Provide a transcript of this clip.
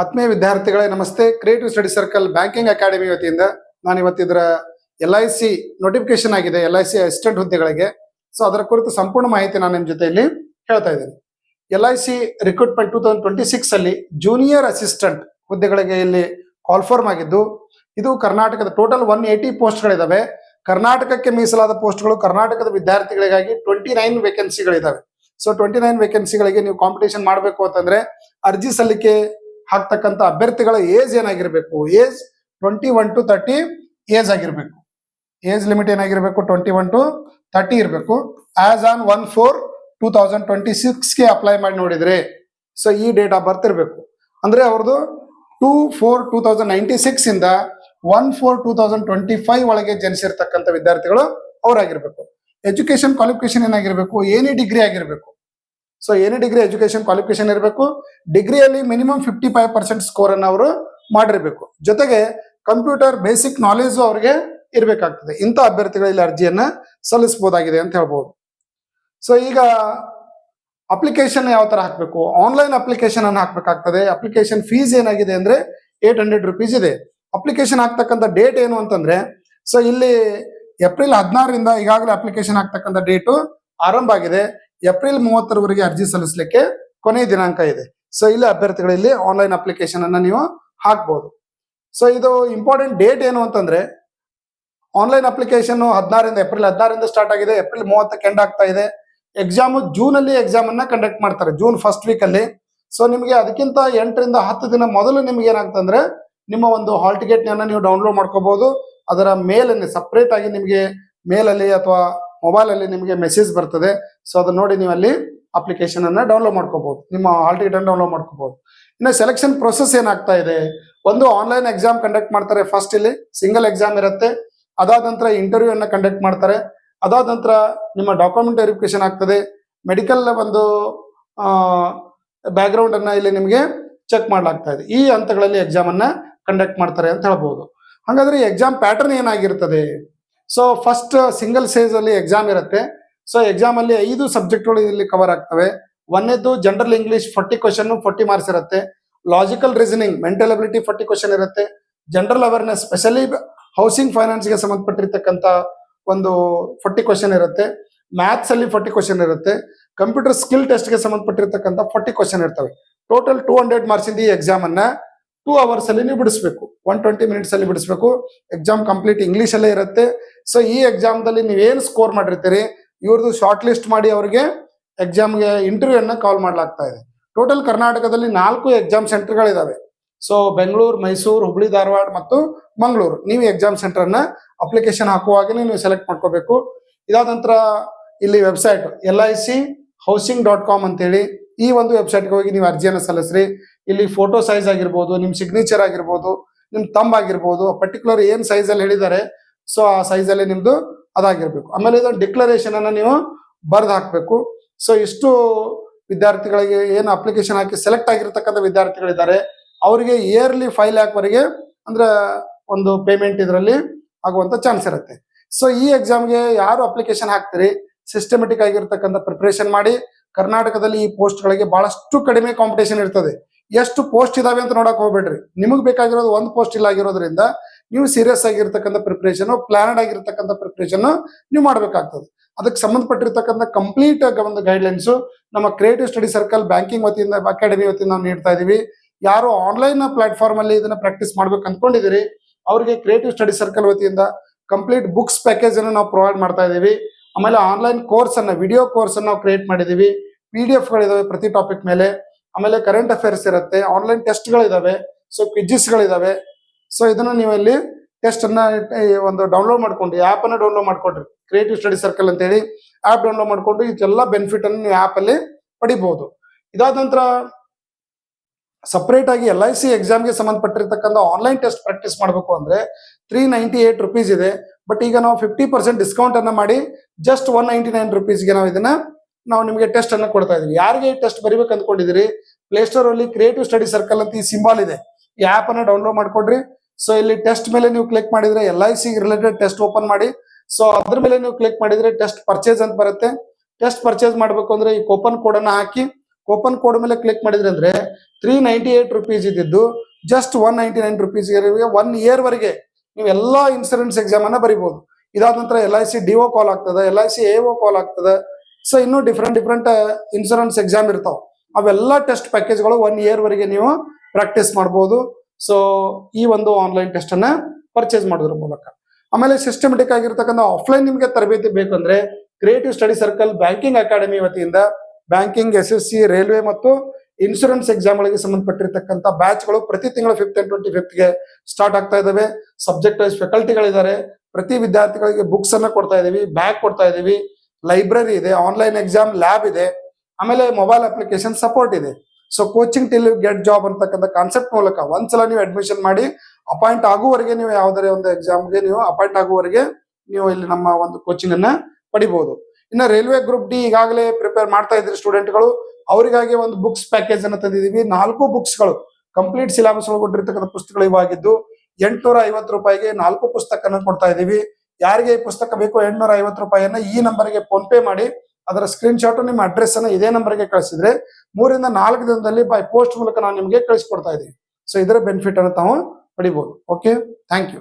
ಆತ್ಮೀಯ ವಿದ್ಯಾರ್ಥಿಗಳೇ ನಮಸ್ತೆ. Creative study circle banking academy ವತಿಯಿಂದ ನಾನು ಇವತ್ತಿದ್ರ LIC ನೋಟಿಫಿಕೇಶನ್ ಆಗಿದೆ, LIC ಅಸಿಸ್ಟೆಂಟ್ ಹುದ್ದೆಗಳಿಗೆ. ಸೊ ಅದರ ಕುರಿತು ಸಂಪೂರ್ಣ ಮಾಹಿತಿ ನಾನು ನಿಮ್ಮ ಜೊತೆಯಲ್ಲಿ ಹೇಳ್ತಾ ಇದ್ದೀನಿ. LIC ರಿಕ್ರೂಟ್ಮೆಂಟ್ 2026 ಅಲ್ಲಿ ಜೂನಿಯರ್ ಅಸಿಸ್ಟೆಂಟ್ ಹುದ್ದೆಗಳಿಗೆ ಇಲ್ಲಿ ಕಾಲ್ ಫಾರ್ಮ್ ಆಗಿದ್ದು, ಇದು ಕರ್ನಾಟಕದ ಟೋಟಲ್ 180 ಪೋಸ್ಟ್ಗಳಿದಾವೆ. ಕರ್ನಾಟಕಕ್ಕೆ ಮೀಸಲಾದ ಪೋಸ್ಟ್ಗಳು ಕರ್ನಾಟಕದ ವಿದ್ಯಾರ್ಥಿಗಳಿಗಾಗಿ 29 ವೇಕೆನ್ಸಿಗಳಿದಾವೆ. ಸೊ 29 ವೇಕೆನ್ಸಿಗಳಿಗೆ ನೀವು ಕಾಂಪಿಟೇಷನ್ ಮಾಡಬೇಕು ಅಂತಂದ್ರೆ ಅರ್ಜಿ ಸಲ್ಲಿಕೆ ಹಾಕ್ತಕ್ಕಂಥ ಅಭ್ಯರ್ಥಿಗಳ ಏಜ್ ಏನಾಗಿರ್ಬೇಕು, ಏಜ್ 21 to 30 ಏಜ್ ಆಗಿರ್ಬೇಕು. ಏಜ್ ಲಿಮಿಟ್ ಏನಾಗಿರ್ಬೇಕು, 21 to 30 ಇರಬೇಕು. ಆಸ್ ಆನ್ 1/4/2026 ಅಪ್ಲೈ ಮಾಡಿ ನೋಡಿದ್ರೆ ಸೊ ಈ ಡೇಟ್ ಆಫ್ ಬರ್ತ್ ಇರಬೇಕು. ಅಂದ್ರೆ ಅವ್ರದ್ದು 2/4/2096 ಇಂದ 1/4/2025 ಒಳಗೆ ಜನಿಸಿರ್ತಕ್ಕಂಥ ವಿದ್ಯಾರ್ಥಿಗಳು ಅವರಾಗಿರ್ಬೇಕು. ಎಜುಕೇಶನ್ ಕ್ವಾಲಿಫಿಕೇಶನ್ ಏನಾಗಿರ್ಬೇಕು, ಎನಿ ಡಿಗ್ರಿ ಆಗಿರ್ಬೇಕು. So any degree education qualification ಇರಬೇಕು. ಡಿಗ್ರಿಯಲ್ಲಿ ಮಿನಿಮಮ್ 55% ಸ್ಕೋರ್ ಅನ್ನು ಅವರು ಮಾಡಿರ್ಬೇಕು. ಜೊತೆಗೆ ಕಂಪ್ಯೂಟರ್ ಬೇಸಿಕ್ ನಾಲೆಜ್ ಅವ್ರಿಗೆ ಇರಬೇಕಾಗ್ತದೆ. ಇಂಥ ಅಭ್ಯರ್ಥಿಗಳಲ್ಲಿ ಅರ್ಜಿಯನ್ನ ಸಲ್ಲಿಸಬಹುದಾಗಿದೆ ಅಂತ ಹೇಳ್ಬೋದು. ಸೊ ಈಗ ಅಪ್ಲಿಕೇಶನ್ ಯಾವ ತರ ಹಾಕಬೇಕು, ಆನ್ಲೈನ್ ಅಪ್ಲಿಕೇಶನ್ ಅನ್ನು ಹಾಕ್ಬೇಕಾಗ್ತದೆ. ಅಪ್ಲಿಕೇಶನ್ ಫೀಸ್ ಏನಾಗಿದೆ ಅಂದ್ರೆ 800 ರೂಪೀಸ್ ಇದೆ. ಅಪ್ಲಿಕೇಶನ್ ಹಾಕ್ತಕ್ಕಂಥ ಡೇಟ್ ಏನು ಅಂತಂದ್ರೆ, ಸೊ ಇಲ್ಲಿ ಏಪ್ರಿಲ್ 16ರಿಂದ ಈಗಾಗಲೇ ಅಪ್ಲಿಕೇಶನ್ ಹಾಕ್ತಕ್ಕಂಥ ಡೇಟು ಆರಂಭ ಆಗಿದೆ. ಏಪ್ರಿಲ್ 30ರವರೆಗೆ ಅರ್ಜಿ ಸಲ್ಲಿಸಲಿಕ್ಕೆ ಕೊನೆಯ ದಿನಾಂಕ ಇದೆ. ಸೊ ಇಲ್ಲಿ ಅಭ್ಯರ್ಥಿಗಳಲ್ಲಿ ಆನ್ಲೈನ್ ಅಪ್ಲಿಕೇಶನ್ ಅನ್ನ ನೀವು ಹಾಕ್ಬಹುದು. ಸೊ ಇದು ಇಂಪಾರ್ಟೆಂಟ್ ಡೇಟ್ ಏನು ಅಂತಂದ್ರೆ, ಆನ್ಲೈನ್ ಅಪ್ಲಿಕೇಶನ್ ಏಪ್ರಿಲ್ 16ರಿಂದ ಸ್ಟಾರ್ಟ್ ಆಗಿದೆ, ಏಪ್ರಿಲ್ 30ಕ್ಕೆ ಎಂಡ್ ಆಗ್ತಾ ಇದೆ. ಎಕ್ಸಾಮ್ ಜೂನ್ ಅಲ್ಲಿ ಎಕ್ಸಾಮ್ ಅನ್ನ ಕಂಡಕ್ಟ್ ಮಾಡ್ತಾರೆ, ಜೂನ್ ಫಸ್ಟ್ ವೀಕ್ ಅಲ್ಲಿ. ಸೊ ನಿಮಗೆ ಅದಕ್ಕಿಂತ 8ರಿಂದ 10 ದಿನ ಮೊದಲು ನಿಮ್ಗೆ ಏನಾಗ್ತಂದ್ರೆ ನಿಮ್ಮ ಒಂದು ಹಾಲ್ ಟಿಕೆಟ್ ಅನ್ನ ನೀವು ಡೌನ್ಲೋಡ್ ಮಾಡ್ಕೋಬಹುದು. ಅದರ ಮೇಲಲ್ಲಿ ಸಪರೇಟ್ ಆಗಿ ನಿಮಗೆ ಮೇಲಲ್ಲಿ ಅಥವಾ ಮೊಬೈಲ್ ಅಲ್ಲಿ ನಿಮಗೆ ಮೆಸೇಜ್ ಬರ್ತದೆ. ಸೊ ಅದನ್ನ ನೋಡಿ ನೀವು ಅಲ್ಲಿ ಅಪ್ಲಿಕೇಶನ್ ಅನ್ನ ಡೌನ್ಲೋಡ್ ಮಾಡ್ಕೋಬಹುದು, ನಿಮ್ಮ ಹಾಲ್ ಟಿಕೆಟ್ ಅನ್ನು ಡೌನ್ಲೋಡ್ ಮಾಡ್ಕೋಬಹುದು. ಇನ್ನು ಸೆಲೆಕ್ಷನ್ ಪ್ರೊಸೆಸ್ ಏನಾಗ್ತಾ ಇದೆ, ಒಂದು ಆನ್ಲೈನ್ ಎಕ್ಸಾಮ್ ಕಂಡಕ್ಟ್ ಮಾಡ್ತಾರೆ. ಫಸ್ಟ್ ಇಲ್ಲಿ ಸಿಂಗಲ್ ಎಕ್ಸಾಮ್ ಇರುತ್ತೆ. ಅದಾದ ನಂತರ ಇಂಟರ್ವ್ಯೂ ಅನ್ನ ಕಂಡಕ್ಟ್ ಮಾಡ್ತಾರೆ. ಅದಾದ ನಂತರ ನಿಮ್ಮ ಡಾಕ್ಯುಮೆಂಟ್ ವೆರಿಫಿಕೇಶನ್ ಆಗ್ತದೆ. ಮೆಡಿಕಲ್ ಒಂದು ಬ್ಯಾಕ್ ಗ್ರೌಂಡ್ ಅನ್ನ ಇಲ್ಲಿ ನಿಮಗೆ ಚೆಕ್ ಮಾಡ್ಲಾಗ್ತಾ ಇದೆ. ಈ ಹಂತಗಳಲ್ಲಿ ಎಕ್ಸಾಮ್ ಅನ್ನ ಕಂಡಕ್ಟ್ ಮಾಡ್ತಾರೆ ಅಂತ ಹೇಳ್ಬಹುದು. ಹಾಗಾದ್ರೆ ಎಕ್ಸಾಮ್ ಪ್ಯಾಟರ್ನ್ ಏನಾಗಿರ್ತದೆ, ಸೊ ಫಸ್ಟ್ ಸಿಂಗಲ್ ಸ್ಟೇಜ್ ಅಲ್ಲಿ ಎಕ್ಸಾಮ್ ಇರುತ್ತೆ. ಸೊ ಎಕ್ಸಾಮ್ ಅಲ್ಲಿ 5 ಸಬ್ಜೆಕ್ಟ್ಗಳು ಇಲ್ಲಿ ಕವರ್ ಆಗ್ತವೆ. ಒಂದೇದ್ದು ಜನರಲ್ ಇಂಗ್ಲಿಷ್ 40 ಕ್ವಶನ್ 40 ಮಾರ್ಕ್ಸ್ ಇರುತ್ತೆ. Logical reasoning mental ability 40 question ಇರುತ್ತೆ. General awareness specially housing finance ಗೆ ಸಂಬಂಧಪಟ್ಟಿರ್ತಕ್ಕಂಥ ಒಂದು 40 ಕ್ವಶನ್ ಇರುತ್ತೆ. ಮ್ಯಾಥ್ಸ್ ಅಲ್ಲಿ 40 ಕ್ವಶನ್ ಇರುತ್ತೆ. ಕಂಪ್ಯೂಟರ್ ಸ್ಕಿಲ್ ಟೆಸ್ಟ್ ಗೆ ಸಂಬಂಧಪಟ್ಟಿರ್ತಕ್ಕಂಥ 40 ಕ್ವಶನ್ ಇರ್ತವೆ. ಟೋಟಲ್ 200 ಮಾರ್ಕ್ಸ್ ಇಂದ ಈ ಎಕ್ಸಾಮ್ ಅನ್ನ 2 ಅವರ್ಸ್ ಅಲ್ಲಿ ನೀವು ಬಿಡಿಸಬೇಕು, 120 ಮಿನಿಟ್ಸ್ ಅಲ್ಲಿ ಬಿಡಿಸಬೇಕು. ಎಕ್ಸಾಮ್ ಕಂಪ್ಲೀಟ್ ಇಂಗ್ಲಿಷ್ ಅಲ್ಲೇ ಇರುತ್ತೆ. ಸೊ ಈ ಎಕ್ಸಾಮ್ ದಲ್ಲಿ ನೀವೇನು ಸ್ಕೋರ್ ಮಾಡಿರ್ತೀರಿ ಇವ್ರದ್ದು ಶಾರ್ಟ್ ಲಿಸ್ಟ್ ಮಾಡಿ ಅವರಿಗೆ ಎಕ್ಸಾಮ್ಗೆ ಇಂಟರ್ವ್ಯೂ ಅನ್ನ ಕಾಲ್ ಮಾಡ್ಲಾಗ್ತಾ ಇದೆ. ಟೋಟಲ್ ಕರ್ನಾಟಕದಲ್ಲಿ 4 ಎಕ್ಸಾಮ್ ಸೆಂಟರ್ಗಳಿದಾವೆ. ಸೊ ಬೆಂಗಳೂರು, ಮೈಸೂರು, ಹುಬ್ಳಿ, ಧಾರವಾಡ ಮತ್ತು ಮಂಗಳೂರು. ನೀವು ಎಕ್ಸಾಮ್ ಸೆಂಟರ್ ಅನ್ನ ಅಪ್ಲಿಕೇಶನ್ ಹಾಕುವಾಗನೇ ನೀವು ಸೆಲೆಕ್ಟ್ ಮಾಡ್ಕೋಬೇಕು. ಇದಾದ ನಂತರ ಇಲ್ಲಿ ವೆಬ್ಸೈಟ್ LIChousing.com ಅಂತೇಳಿ ಈ ಒಂದು ವೆಬ್ಸೈಟ್ಗೆ ಹೋಗಿ ನೀವು ಅರ್ಜಿಯನ್ನು ಸಲ್ಲಿಸ್ರಿ. ಇಲ್ಲಿ ಫೋಟೋ ಸೈಜ್ ಆಗಿರ್ಬೋದು, ನಿಮ್ ಸಿಗ್ನೇಚರ್ ಆಗಿರ್ಬೋದು, ನಿಮ್ ತಂಬ್ ಆಗಿರ್ಬೋದು, ಪರ್ಟಿಕ್ಯುಲರ್ ಏನ್ ಸೈಜ್ ಅಲ್ಲಿ ಹೇಳಿದ್ದಾರೆ ಸೊ ಆ ಸೈಜ್ ಅಲ್ಲಿ ನಿಮ್ದು ಅದಾಗಿರ್ಬೇಕು. ಆಮೇಲೆ ಇದೊಂದು ಡಿಕ್ಲರೇಷನ್ ಅನ್ನ ನೀವು ಬರ್ದು ಹಾಕ್ಬೇಕು. ಸೊ ಇಷ್ಟು ವಿದ್ಯಾರ್ಥಿಗಳಿಗೆ ಏನು ಅಪ್ಲಿಕೇಶನ್ ಹಾಕಿ ಸೆಲೆಕ್ಟ್ ಆಗಿರ್ತಕ್ಕಂಥ ವಿದ್ಯಾರ್ಥಿಗಳಿದ್ದಾರೆ ಅವರಿಗೆ ಇಯರ್ಲಿ 5 lakh ವರೆಗೆ ಅಂದ್ರೆ ಒಂದು ಪೇಮೆಂಟ್ ಇದರಲ್ಲಿ ಆಗುವಂತ ಚಾನ್ಸ್ ಇರುತ್ತೆ. ಸೊ ಈ ಎಕ್ಸಾಮ್ಗೆ ಯಾರು ಅಪ್ಲಿಕೇಶನ್ ಹಾಕ್ತೀರಿ ಸಿಸ್ಟಮೆಟಿಕ್ ಆಗಿರ್ತಕ್ಕಂಥ ಪ್ರಿಪರೇಷನ್ ಮಾಡಿ. ಕರ್ನಾಟಕದಲ್ಲಿ ಈ ಪೋಸ್ಟ್ ಗಳಿಗೆ ಬಹಳಷ್ಟು ಕಡಿಮೆ ಕಾಂಪಿಟೇಷನ್ ಇರ್ತದೆ. ಎಷ್ಟು ಪೋಸ್ಟ್ ಇದಾವೆ ಅಂತ ನೋಡಕ್ ಹೋಗ್ಬೇಡ್ರಿ. ನಿಮಗೆ ಬೇಕಾಗಿರೋದು ಒಂದು ಪೋಸ್ಟ್ ಇಲ್ಲ ಆಗಿರೋದ್ರಿಂದ ನೀವು ಸೀರಿಯಸ್ ಆಗಿರ್ತಕ್ಕಂಥ ಪ್ರಿಪರೇಷನ್, ಪ್ಲಾನ್ಡ್ ಆಗಿರ್ತಕ್ಕಂಥ ಪ್ರಿಪರೇಷನ್ ನೀವು ಮಾಡ್ಬೇಕಾಗ್ತದೆ. ಅದಕ್ಕೆ ಸಂಬಂಧಪಟ್ಟಿರ್ತಕ್ಕಂಥ ಕಂಪ್ಲೀಟ್ ಒಂದು ಗೈಡ್ಲೈನ್ಸ್ ನಮ್ಮ ಕ್ರಿಯೇಟಿವ್ ಸ್ಟಡಿ ಸರ್ಕಲ್ ಬ್ಯಾಂಕಿಂಗ್ ವತಿಯಿಂದ ಅಕಾಡೆಮಿ ವತಿಯಿಂದ ನಾವು ನೀಡ್ತಾ ಇದೀವಿ. ಯಾರು ಆನ್ಲೈನ್ ಪ್ಲಾಟ್ಫಾರ್ಮ್ ಅಲ್ಲಿ ಇದನ್ನ ಪ್ರಾಕ್ಟೀಸ್ ಮಾಡ್ಬೇಕು ಅನ್ಕೊಂಡಿದಿರಿ ಅವರಿಗೆ ಕ್ರಿಯೇಟಿವ್ ಸ್ಟಡಿ ಸರ್ಕಲ್ ವತಿಯಿಂದ ಕಂಪ್ಲೀಟ್ ಬುಕ್ಸ್ ಪ್ಯಾಕೇಜ್ ಅನ್ನು ನಾವು ಪ್ರೊವೈಡ್ ಮಾಡ್ತಾ ಇದೀವಿ. ಆಮೇಲೆ ಆನ್ಲೈನ್ ಕೋರ್ಸ್ ಅನ್ನ, ವಿಡಿಯೋ ಕೋರ್ಸ್ ಅನ್ನು ನಾವು ಕ್ರಿಯೇಟ್ ಮಾಡಿದೀವಿ. PDF ಗಳಿದಾವೆ ಪ್ರತಿ ಟಾಪಿಕ್ ಮೇಲೆ. ಆಮೇಲೆ ಕರೆಂಟ್ ಅಫೇರ್ಸ್ ಇರುತ್ತೆ, ಆನ್ಲೈನ್ ಟೆಸ್ಟ್ ಗಳಿದಾವೆ, ಸೊ ಕ್ವಿಜಸ್ ಗಳಿದಾವೆ. ಸೊ ಇದನ್ನ ನೀವು ಇಲ್ಲಿ ಟೆಸ್ಟ್ ಅನ್ನ ಒಂದು ಡೌನ್ಲೋಡ್ ಮಾಡ್ಕೊಂಡು ಆಪ್ ಅನ್ನ ಡೌನ್ಲೋಡ್ ಮಾಡ್ಕೊಂಡ್ರಿ, ಕ್ರಿಯೇಟಿವ್ ಸ್ಟಡಿ ಸರ್ಕಲ್ ಅಂತ ಹೇಳಿ ಆಪ್ ಡೌನ್ಲೋಡ್ ಮಾಡ್ಕೊಂಡು ಇದೆಲ್ಲ ಬೆನಿಫಿಟ್ ಅನ್ನು ನೀವು ಆಪ್ ಅಲ್ಲಿ ಪಡಿಬಹುದು. ಇದಾದ ನಂತರ ಸಪರೇಟ್ ಆಗಿ LIC ಎಕ್ಸಾಮ್ಗೆ ಸಂಬಂಧಪಟ್ಟಿರ್ತಕ್ಕಂಥ ಆನ್ಲೈನ್ ಟೆಸ್ಟ್ ಪ್ರಾಕ್ಟೀಸ್ ಮಾಡಬೇಕು ಅಂದ್ರೆ 398 ರೂಪೀಸ್ ಇದೆ. ಬಟ್ ಈಗ ನಾವು 50% ಡಿಸ್ಕೌಂಟ್ ಅನ್ನ ಮಾಡಿ ಜಸ್ಟ್ 199 ರೂಪೀಸ್ಗೆ ನಾವು ನಿಮಗೆ ಟೆಸ್ಟ್ ಅನ್ನ ಕೊಡ್ತಾ ಇದೀವಿ. ಯಾರಿಗೆ ಈ ಟೆಸ್ಟ್ ಬರಿಬೇಕು ಅಂದ್ಕೊಂಡಿದ್ದೀರಿ ಪ್ಲೇಸ್ಟೋರ್ ಅಲ್ಲಿ ಕ್ರಿಯೇಟಿವ್ ಸ್ಟಡಿ ಸರ್ಕಲ್ ಅಂತ ಈ ಸಿಂಬಾಲ್ ಇದೆ, ಈ ಆಪ್ ಅನ್ನ ಡೌನ್ಲೋಡ್ ಮಾಡ್ಕೊಡ್ರಿ. ಸೊ ಇಲ್ಲಿ ಟೆಸ್ಟ್ ಮೇಲೆ ನೀವು ಕ್ಲಿಕ್ ಮಾಡಿದ್ರೆ LIC ರಿಲೇಟೆಡ್ ಟೆಸ್ಟ್ ಓಪನ್ ಮಾಡಿ. ಸೊ ಅದ್ರ ಮೇಲೆ ನೀವು ಕ್ಲಿಕ್ ಮಾಡಿದ್ರೆ ಟೆಸ್ಟ್ ಪರ್ಚೇಸ್ ಅಂತ ಬರುತ್ತೆ. ಟೆಸ್ಟ್ ಪರ್ಚೇಸ್ ಮಾಡಬೇಕು ಅಂದ್ರೆ ಈ ಕೂಪನ್ ಕೋಡ್ ಅನ್ನ ಹಾಕಿ ಕೂಪನ್ ಕೋಡ್ ಮೇಲೆ ಕ್ಲಿಕ್ ಮಾಡಿದ್ರೆ ಅಂದ್ರೆ 398 ರುಪೀಸ್ ಇದ್ದಿದ್ದು ಜಸ್ಟ್ 199 ರುಪೀಸ್ 1 ಇಯರ್ ವರೆಗೆ ನೀವು ಎಲ್ಲಾ ಇನ್ಸೂರೆನ್ಸ್ ಎಕ್ಸಾಮ್ ಅನ್ನ ಬರೀಬಹುದು. ಇದಾದ ನಂತರ LIC DO ಕಾಲ್ ಆಗ್ತದೆ, LIC AO ಕಾಲ್ ಆಗ್ತದೆ. ಸೊ ಇನ್ನೂ ಡಿಫ್ರೆಂಟ್ ಇನ್ಸೂರೆನ್ಸ್ ಎಕ್ಸಾಮ್ ಇರ್ತಾವ. ಅವೆಲ್ಲ ಟೆಸ್ಟ್ ಪ್ಯಾಕೇಜ್ಗಳು 1 ಇಯರ್ ವರೆಗೆ ನೀವು ಪ್ರಾಕ್ಟೀಸ್ ಮಾಡಬಹುದು. ಸೊ ಈ ಒಂದು ಆನ್ಲೈನ್ ಟೆಸ್ಟ್ ಅನ್ನ ಪರ್ಚೇಸ್ ಮಾಡೋದ್ರ ಮೂಲಕ. ಆಮೇಲೆ ಸಿಸ್ಟಮೆಟಿಕ್ ಆಗಿರ್ತಕ್ಕಂಥ ಆಫ್ಲೈನ್ ನಿಮಗೆ ತರಬೇತಿ ಬೇಕಂದ್ರೆ creative study circle banking academy ವತಿಯಿಂದ ಬ್ಯಾಂಕಿಂಗ್, SSC, ರೈಲ್ವೆ ಮತ್ತು ಇನ್ಶೂರೆನ್ಸ್ ಎಕ್ಸಾಮ್ಗಳಿಗೆ ಸಂಬಂಧಪಟ್ಟಿರ್ತಕ್ಕಂಥ ಬ್ಯಾಚ್ಗಳು ಪ್ರತಿ ತಿಂಗಳು 5th and 25th ಗೆ ಸ್ಟಾರ್ಟ್ ಆಗ್ತಾ ಇದಾವೆ. ಸಬ್ಜೆಕ್ಟ್ ವೈಸ್ ಫ್ಯಾಕಲ್ಟಿಗಳಿದ್ದಾರೆ. ಪ್ರತಿ ವಿದ್ಯಾರ್ಥಿಗಳಿಗೆ ಬುಕ್ಸ್ ಅನ್ನ ಕೊಡ್ತಾ ಇದೀವಿ, ಬ್ಯಾಗ್ ಕೊಡ್ತಾ ಇದೀವಿ, ಲೈಬ್ರರಿ ಇದೆ, ಆನ್ಲೈನ್ ಎಕ್ಸಾಮ್ ಲ್ಯಾಬ್ ಇದೆ, ಆಮೇಲೆ ಮೊಬೈಲ್ ಅಪ್ಲಿಕೇಶನ್ ಸಪೋರ್ಟ್ ಇದೆ. So coaching till you get job ಅಂತಕ್ಕಂಥ ಕಾನ್ಸೆಪ್ಟ್ ಮೂಲಕ ಒಂದ್ಸಲ ನೀವು ಅಡ್ಮಿಷನ್ ಮಾಡಿ ಅಪಾಯಿಂಟ್ ಆಗುವವರೆಗೆ ನೀವು ಯಾವುದೇ ಒಂದು ಎಕ್ಸಾಮ್ಗೆ ನೀವು ಅಪಾಯಿಂಟ್ ಆಗುವವರೆಗೆ ನೀವು ಇಲ್ಲಿ ನಮ್ಮ ಒಂದು ಕೋಚಿಂಗ್ ಅನ್ನ ಪಡಿಬಹುದು. ಇನ್ನು ರೈಲ್ವೆ ಗ್ರೂಪ್ ಡಿ ಈಗಾಗಲೇ ಪ್ರಿಪೇರ್ ಮಾಡ್ತಾ ಇದ್ರಿ ಸ್ಟೂಡೆಂಟ್ಗಳು, ಅವರಿಗಾಗಿ ಒಂದು ಬುಕ್ಸ್ ಪ್ಯಾಕೇಜ್ ಅನ್ನು ತಂದಿದ್ದೀವಿ. 4 ಬುಕ್ಸ್ಗಳು ಕಂಪ್ಲೀಟ್ ಸಿಲೆಬಸ್ ಒಳಗೊಂಡಿರ್ತಕ್ಕಂಥ ಪುಸ್ತಕಗಳು ಇವಾಗಿದ್ದು 850 ರೂಪಾಯಿಗೆ 4 ಪುಸ್ತಕನ ಕೊಡ್ತಾ ಇದೀವಿ. ಯಾರಿಗೆ ಈ ಪುಸ್ತಕ ಬೇಕು 850 ರೂಪಾಯಿಯನ್ನ ಈ ನಂಬರ್ಗೆ ಫೋನ್ ಪೇ ಮಾಡಿ ಅದರ ಸ್ಕ್ರೀನ್ ಶಾಟ್ ನಿಮ್ಮ ಅಡ್ರೆಸ್ ಅನ್ನ ಇದೇ ನಂಬರ್ಗೆ ಕಳಿಸಿದ್ರೆ 3 ರಿಂದ 4 ದಿನದಲ್ಲಿ ಬೈ ಪೋಸ್ಟ್ ಮೂಲಕ ನಾವು ನಿಮಗೆ ಕಳಿಸ್ಕೊಡ್ತಾ ಇದೀವಿ. ಸೊ ಇದರ ಬೆನಿಫಿಟ್ ಅನ್ನು ತಾವು ಪಡಿಬಹುದು. Okay, thank you.